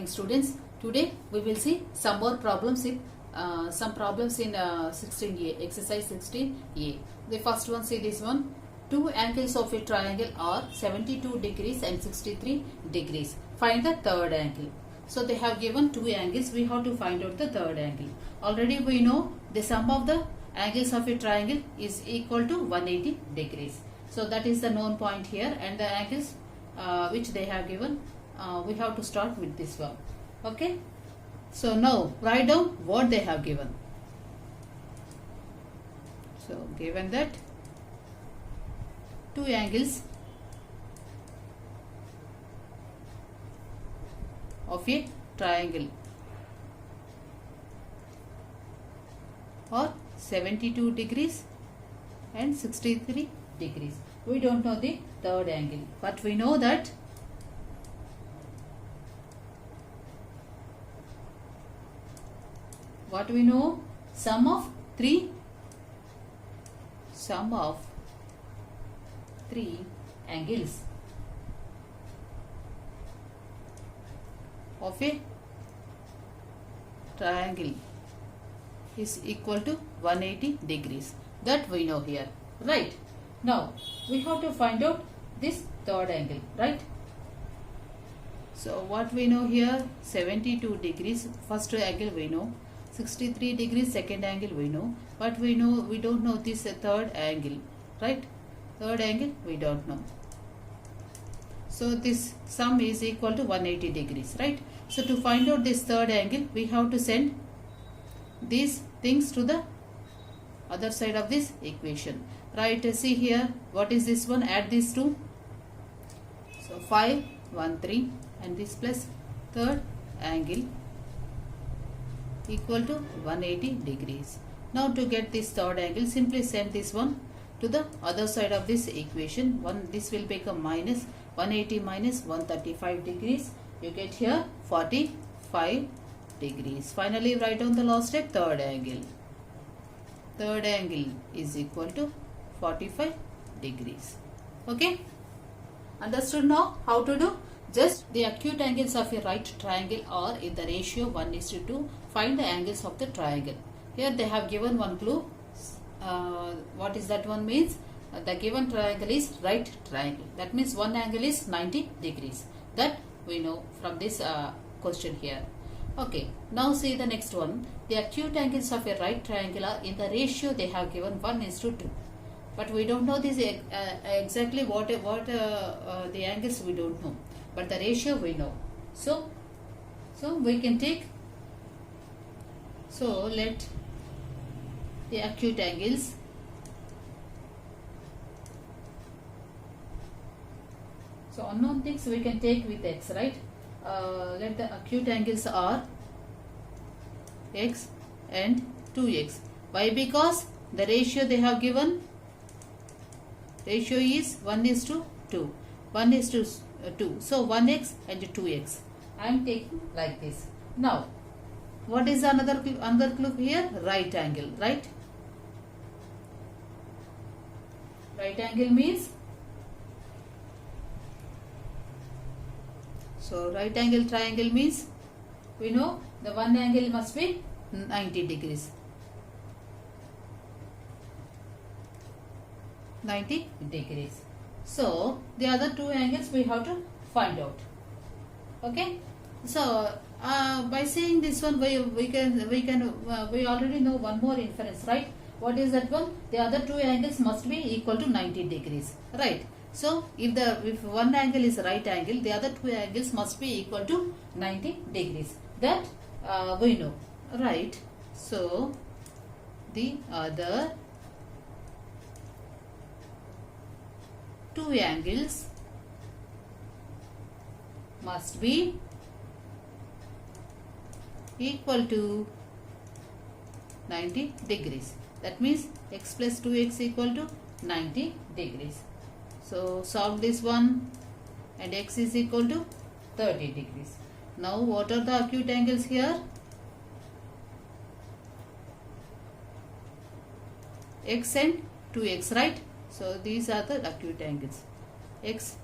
students. Today we will see some more problems in some problems in 16a, exercise 16a. The first one, see this one. Two angles of a triangle are 72 degrees and 63 degrees. Find the third angle. So they have given two angles. We have to find out the third angle. Already we know the sum of the angles of a triangle is equal to 180 degrees. So that is the known point here, and the angles which they have given, we have to start with this one. Okay. So now write down what they have given. So given that two angles of a triangle are 72 degrees and 63 degrees. We don't know the third angle, but we know that what we know, sum of three angles of a triangle is equal to 180 degrees. That we know here, right? Now we have to find out this third angle, right? So what we know here, 72 degrees first angle we know, 63 degrees second angle we know, but we don't know this third angle, right? Third angle we don't know. So this sum is equal to 180 degrees, right? So to find out this third angle, we have to send these things to the other side of this equation, right? See here, what is this one? Add these two. So 5, 1, 3, and this plus third angle equal to 180 degrees. Now to get this third angle, simply send this one to the other side of this equation. This will become minus 180 minus 135 degrees. You get here 45 degrees. Finally write down the last step, third angle. Third angle is equal to 45 degrees. Okay? Understood now how to do? Just the acute angles of a right triangle are in the ratio 1:2. Find the angles of the triangle. Here they have given one clue. What is that one means? The given triangle is right triangle. That means one angle is 90 degrees. That we know from this question here. Okay. Now see the next one. The acute angles of a right triangle are in the ratio they have given 1:2. But we don't know this exactly what the angles we don't know. But the ratio we know. So we can take. So let the acute angles unknown things we can take with x, right? Let the acute angles are x and 2x. Why? Because the ratio they have given, ratio is 1:2. 1:2. So 1x and 2x. I am taking like this. Now, what is another clue here? Right angle, right? Right angle means, so right angle triangle means, we know the one angle must be 90 degrees. 90 degrees. So the other two angles we have to find out. Okay. So by saying this one, we already know one more inference, right? What is that one? The other two angles must be equal to 90 degrees, right? So if one angle is right angle, the other two angles must be equal to 90 degrees. That we know, right? So the other two angles must be equal to 90 degrees. That means x plus 2x equal to 90 degrees. So solve this one, and x is equal to 30 degrees. Now what are the acute angles here? X and 2x, right? So these are the acute angles, x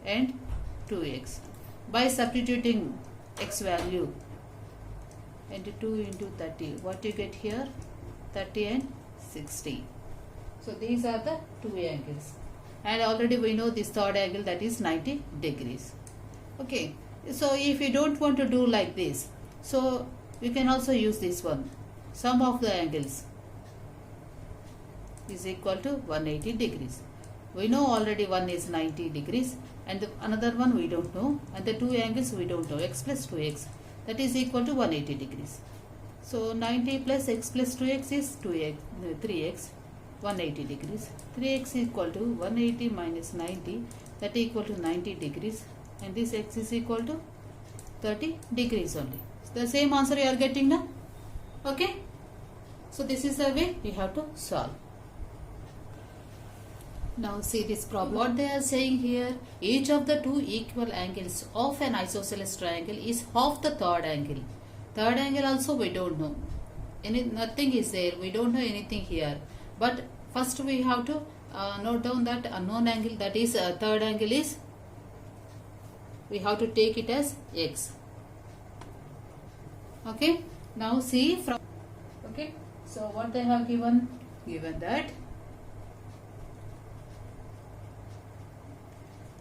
and 2x. By substituting x value into 2 into 30. What you get here? 30 and 60. So these are the two angles. And already we know this third angle, that is 90 degrees. Okay. So if you don't want to do like this, so we can also use this one. Sum of the angles is equal to 180 degrees. We know already one is 90 degrees and another one we don't know, and the two angles we don't know, x plus 2x, that is equal to 180 degrees. So 90 plus x plus 2x is 3x, 180 degrees. 3x equal to 180 minus 90, that equal to 90 degrees, and this x is equal to 30 degrees only. The same answer you are getting now. Okay. So this is the way you have to solve. Now see this problem. What they are saying here, each of the two equal angles of an isosceles triangle is half the third angle. Third angle also we don't know. Nothing is there. We don't know anything here. But first we have to note down that unknown angle, that is third angle is, we have to take it as x. Okay. Now see from, okay. So what they have given that,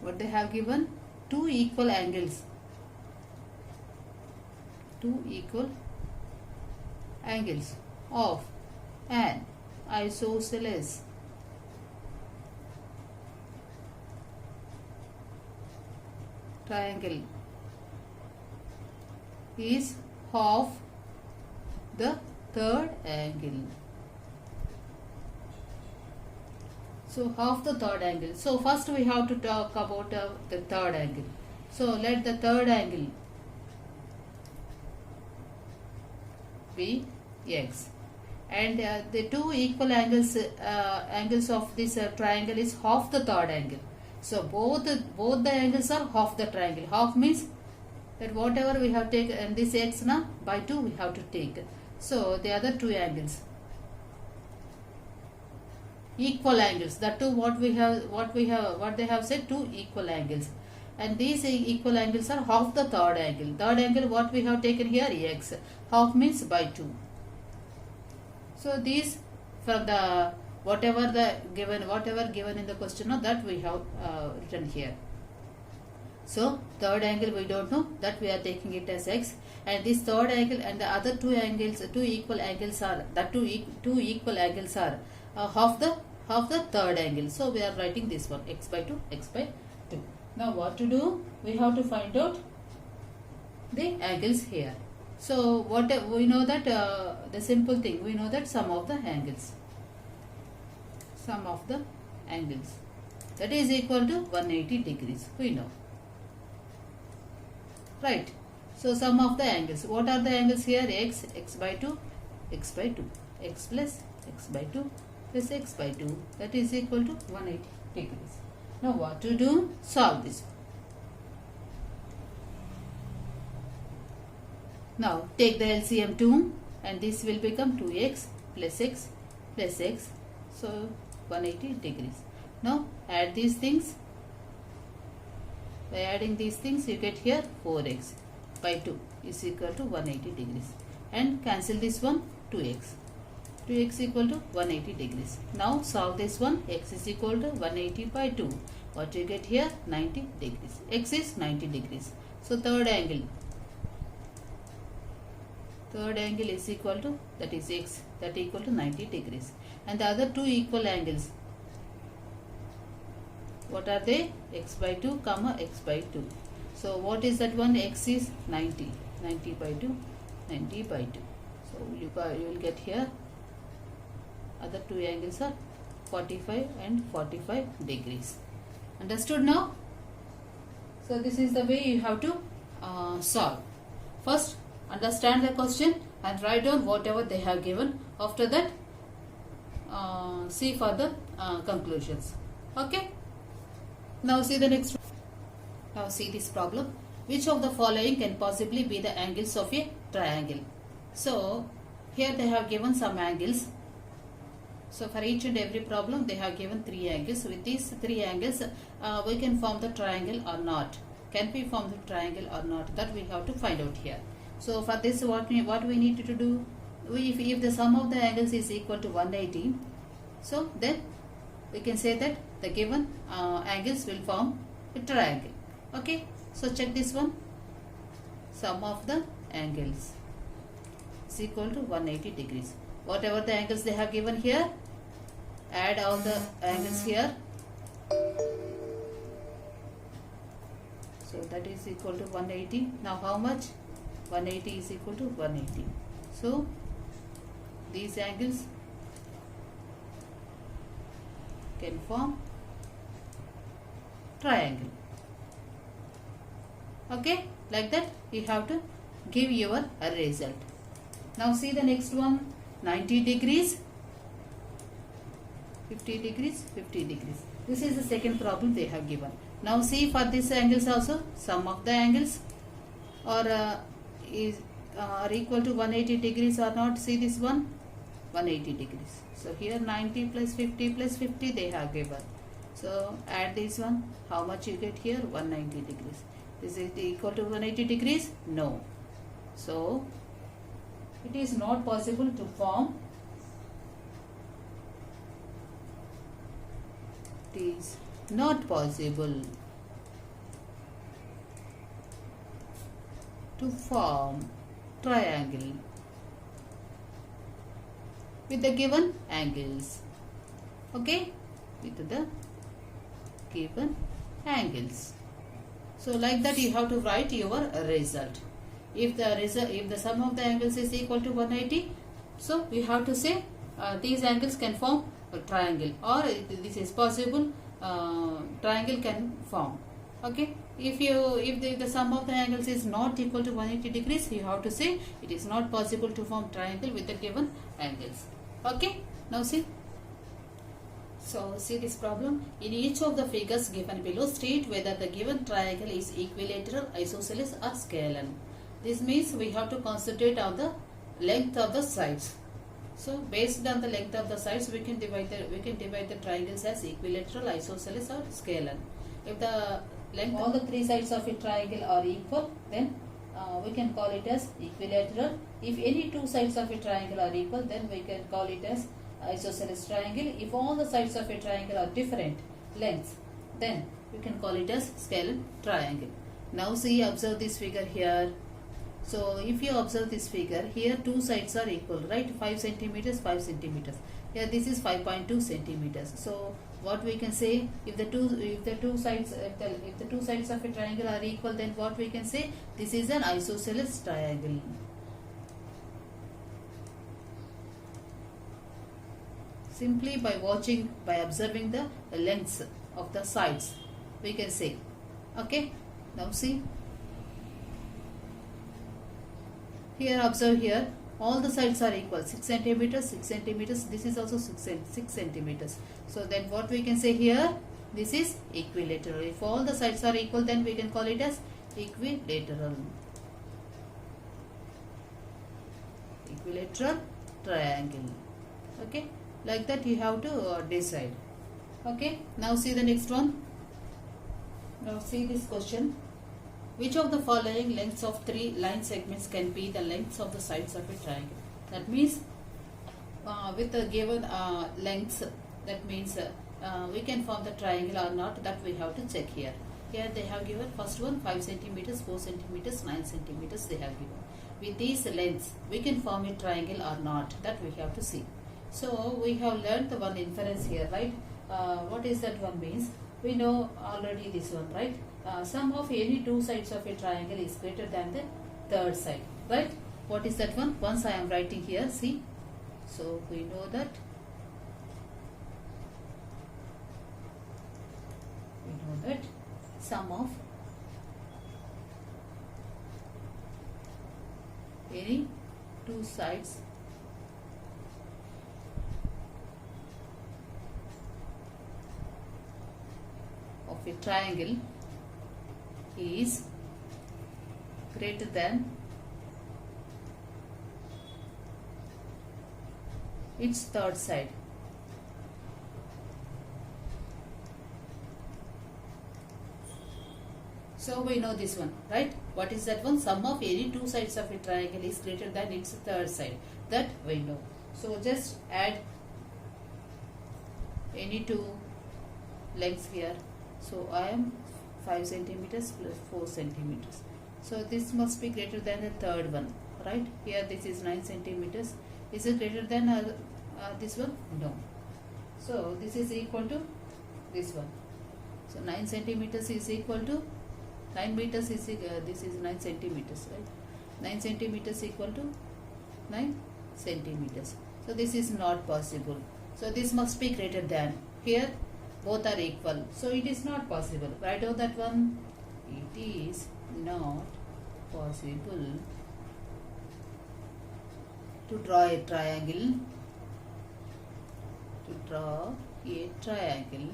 what they have given, two equal angles of an isosceles triangle is half the third angle. So half the third angle. So first we have to talk about the third angle. So let the third angle be x, and the two equal angles of this triangle is half the third angle. So both the angles are half the triangle. Half means that whatever we have taken this x now by 2 we have to take. So the other two angles, equal angles, that too what they have said, two equal angles, and these equal angles are half the third angle. Third angle what we have taken here, x, half means by 2. So these from the whatever given in the question, that we have written here. So third angle we don't know, that we are taking it as x, and this third angle and the other two angles, two equal angles are, that two equal angles are half the third angle. So we are writing this one, x by 2, x by 2. Now what to do? We have to find out the angles here. So what we know that the simple thing, we know that sum of the angles, that is equal to 180 degrees. We know, right? So sum of the angles. What are the angles here? X, x by 2, x by 2, x plus x by 2 plus x by 2, that is equal to 180 degrees. Now what to do? Solve this. Now take the LCM 2, and this will become 2x plus x plus x. So 180 degrees. Now add these things. By adding these things you get here 4x by 2 is equal to 180 degrees, and cancel this one, 2x. 2x equal to 180 degrees. Now solve this one, x is equal to 180 by 2. What you get here? 90 degrees. X is 90 degrees. So third angle is equal to, that is x, that equal to 90 degrees. And the other two equal angles, what are they? X by 2 comma x by 2. So what is that one? X is 90 by 2, 90 by 2. So you will get here, other two angles are 45 and 45 degrees. Understood now? So this is the way you have to solve. First understand the question and write down whatever they have given. After that see for the conclusions. Okay. Now see the next. Now see this problem. Which of the following can possibly be the angles of a triangle? So here they have given some angles. So for each and every problem they have given 3 angles. With these 3 angles we can form the triangle or not. can we form the triangle or not, that we have to find out here. So for this what we need to do, if the sum of the angles is equal to 180, so then we can say that the given angles will form a triangle. Okay, so check this one. Sum of the angles is equal to 180 degrees. Whatever the angles they have given here, add all the angles here. So that is equal to 180. Now how much? 180 is equal to 180. So these angles can form triangle. Okay, like that you have to give your result. Now see the next one. 90 degrees, 50 degrees, 50 degrees. This is the second problem they have given. Now see for these angles also, sum of the angles are equal to 180 degrees or not. See this one, 180 degrees. So here 90 plus 50 they have given. So add this one. How much you get here? 190 degrees. Is it equal to 180 degrees? No. So it is not possible to form. It is not possible to form triangle with the given angles. Okay, with the given angles. So like that you have to write your result. If the sum of the angles is equal to 180, so we have to say these angles can form a triangle, or this is possible, triangle can form. Okay, if the sum of the angles is not equal to 180 degrees, you have to say it is not possible to form triangle with the given angles. Okay, now see. So see this problem. In each of the figures given below, state whether the given triangle is equilateral, isosceles or scalar. This means we have to concentrate on the length of the sides. So based on the length of the sides, we can divide the triangles as equilateral, isosceles or scalar. If the length all the three sides of a triangle are equal, then we can call it as equilateral. If any two sides of a triangle are equal, then we can call it as isosceles triangle. If all the sides of a triangle are different lengths, then we can call it as scalar triangle. Now see, observe this figure here. So if you observe this figure, here two sides are equal, right? 5 centimeters, 5 centimeters. Here this is 5.2 centimeters. So what we can say, if the two sides of a triangle are equal, then what we can say, this is an isosceles triangle. Simply by observing the lengths of the sides, we can say. Okay, now see. Here observe here, all the sides are equal, 6 centimeters, 6 centimeters, this is also 6 centimeters. So then what we can say here, this is equilateral. If all the sides are equal, then we can call it as equilateral. Equilateral triangle. Okay, like that you have to decide. Okay, now see the next one. Now see this question. Which of the following lengths of three line segments can be the lengths of the sides of a triangle? That means with the given lengths, that means we can form the triangle or not, that we have to check here. Here they have given first one 5 centimeters, 4 centimeters, 9 centimeters they have given. With these lengths, we can form a triangle or not, that we have to see. So we have learned the one inference here, right? What is that one means? We know already this one, right? Sum of any two sides of a triangle is greater than the third side, right? What is that one? Once I am writing here, see. So we know that sum of any two sides of a triangle is greater than its third side. So we know this one, right? What is that one? Sum of any two sides of a triangle is greater than its third side. That we know. So just add any two lengths here. So I am 5 centimeters plus 4 centimeters. So this must be greater than the third one, right? Here this is 9 centimeters. Is it greater than this one? No. So this is equal to this one. So 9 centimeters is equal to 9 meters is this is 9 centimeters, right? 9 centimeters equal to 9 centimeters. So this is not possible. So this must be greater than. Here both are equal. So it is not possible. Write out that one. It is not possible to draw a triangle. To draw a triangle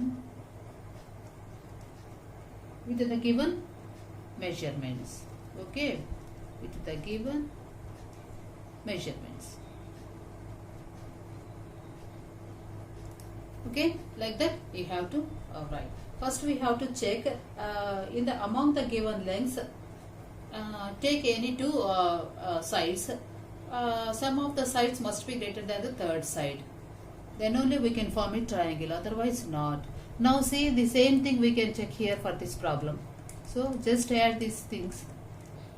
with the given measurements. Okay, with the given measurements. Okay, like that you have to write. First we have to check in the among the given lengths. Take any two sides. Some of the sides must be greater than the third side. Then only we can form a triangle. Otherwise not. Now see, the same thing we can check here for this problem. So just add these things,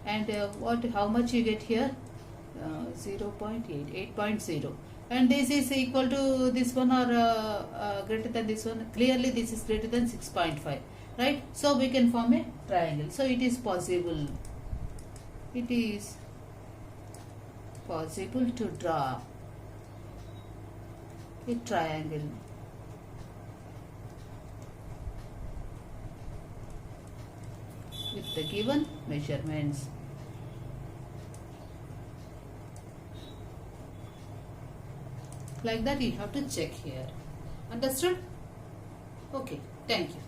and how much you get here? 0.8, 8.0, and this is equal to this one or greater than this one. Clearly this is greater than 6.5, right? So we can form a triangle. So it is possible. It is possible to draw a triangle with the given measurements. Like that you have to check here. Understood? Okay, thank you.